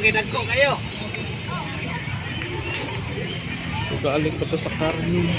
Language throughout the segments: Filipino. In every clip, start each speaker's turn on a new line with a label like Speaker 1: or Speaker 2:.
Speaker 1: ginagko kayo.
Speaker 2: So galing pa to sa karne.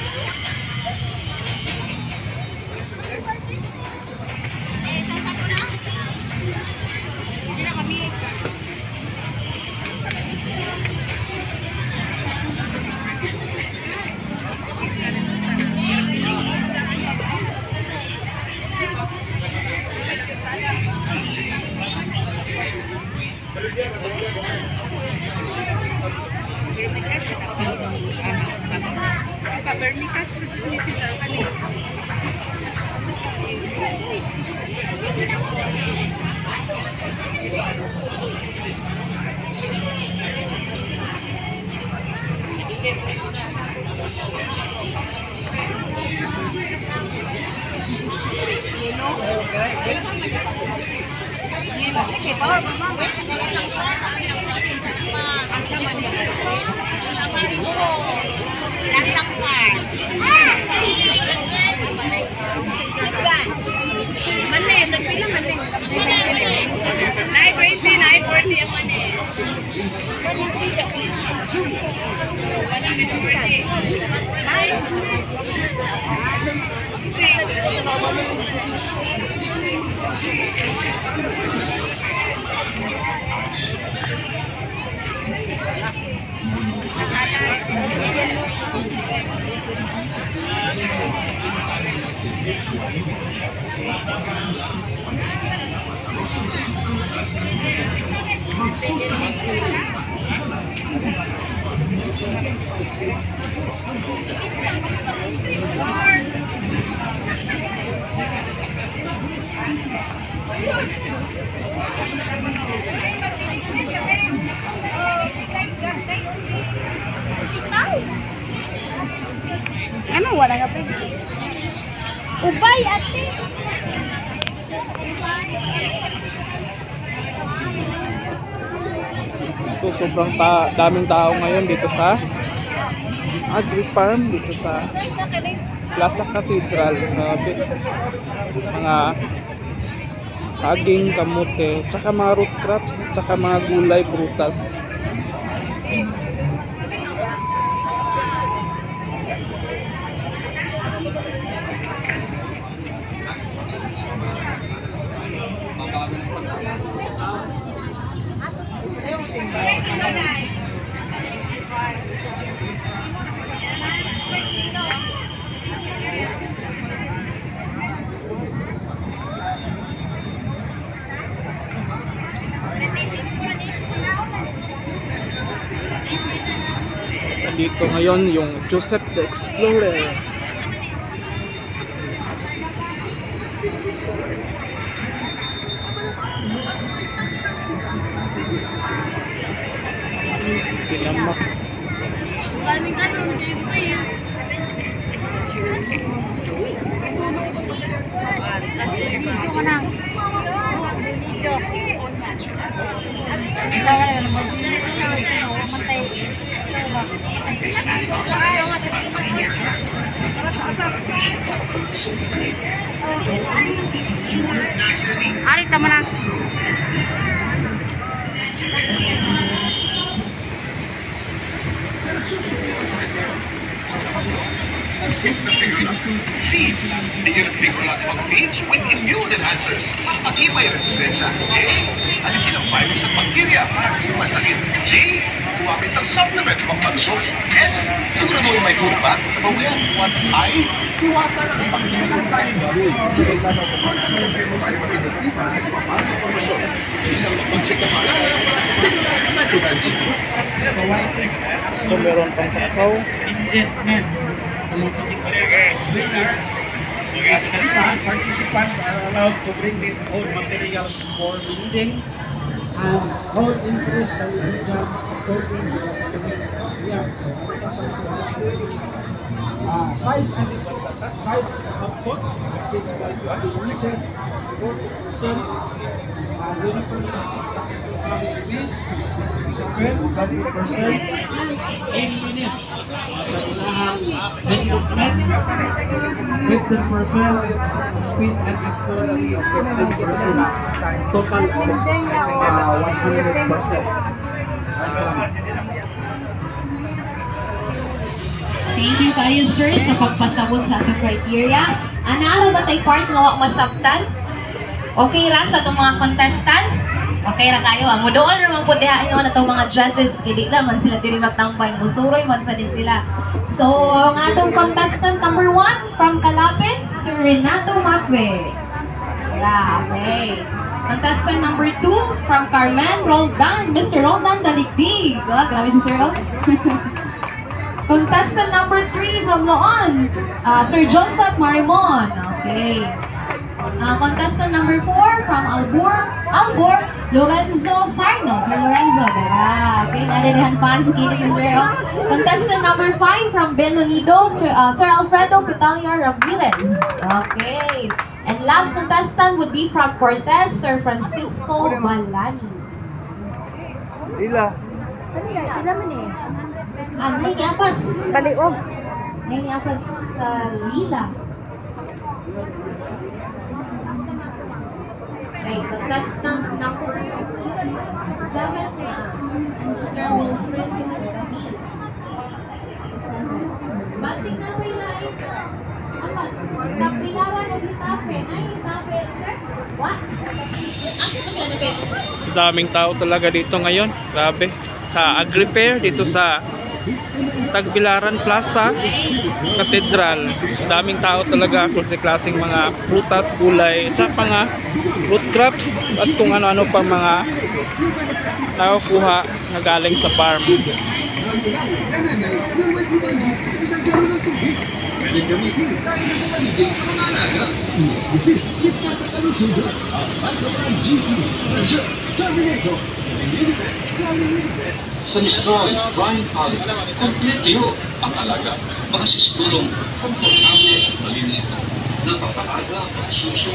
Speaker 3: Ano wala nga pa? Ubay ate.
Speaker 2: So sobrang daming tao ngayon dito sa Agri Farm dito sa Plaza Cathedral. Grabe. Mga saging, kamote, tsaka mga root crops, tsaka mga gulay, prutas. Dito ngayon yung Joseph the Explorer. Sinamak.
Speaker 3: Ari tama na.
Speaker 4: Feeds with immune enhancers. Pagpatibay resistensya. A, alisin ang virus at bacteria. Masakit. G, gumamit ng supplement pangpalusot. S, siguraduhin may food fat sa bawian. I, iwasan ang pagkakas ng kain baboy. Isang pagsikapala. Natural.
Speaker 2: So meron pang kakao.
Speaker 1: Participants are allowed to bring their own materials for reading and all interest and exams according to the size of foot, increases 40%. Uniform second 20% cleanliness sa ilahang development 15% speed and accuracy of 15% total of 100%. Salamat.
Speaker 5: Thank you kayo, sir, sa pagpasabot sa atong criteria. Anaara ba tayo part nga wa masabtan? Okay ra sa itong mga contestant? Okay ra kayo. Ang mudoon naman po diha inyo na itong mga judges. Hindi naman sila diri magtambay. Musuroy man sa din sila. So, ang atong contestant number 1 from Calapit, Sir Renato Macbe. Okay. Contestant number 2 from Carmen Roldan, Mr. Roldan Daligdig. Grabe si Sir. Contestant number 3 from Loan, Sir Joseph Marimon. Okay. Contestant number 4 from Albor, Lorenzo Sarno. Sir Lorenzo, diba? Okay, nadirihan pa si Kini si Sir. Contestant number 5 from Benonido, Sir Alfredo Pitalia Ramirez. Okay. And last contestant would be from Cortez, Sir Francisco Malani.
Speaker 2: Ila.
Speaker 5: Nay ni Apas.
Speaker 3: Baliog.
Speaker 5: Nay ni Apas sa Lila. Okay, contestant number 7, Sir Wilfredo David. Basig na may lain na. Apas, nagbilawan o litape. Ay, litape, sir? What? Asa ba siya namin?
Speaker 2: Daming tao talaga dito ngayon. Grabe. Sa Agri-Fair dito sa Tagbilaran Plaza, Cathedral. Daming tao talaga kung sa klaseng mga prutas, gulay, sa mga root crops at kung ano-ano pa mga nakukuha na galing sa farm.
Speaker 4: Sa Mistral, Brian Pali, kompleto yun ang alaga. Makasigurong komportable at malinis ito. Napapaaga, suso,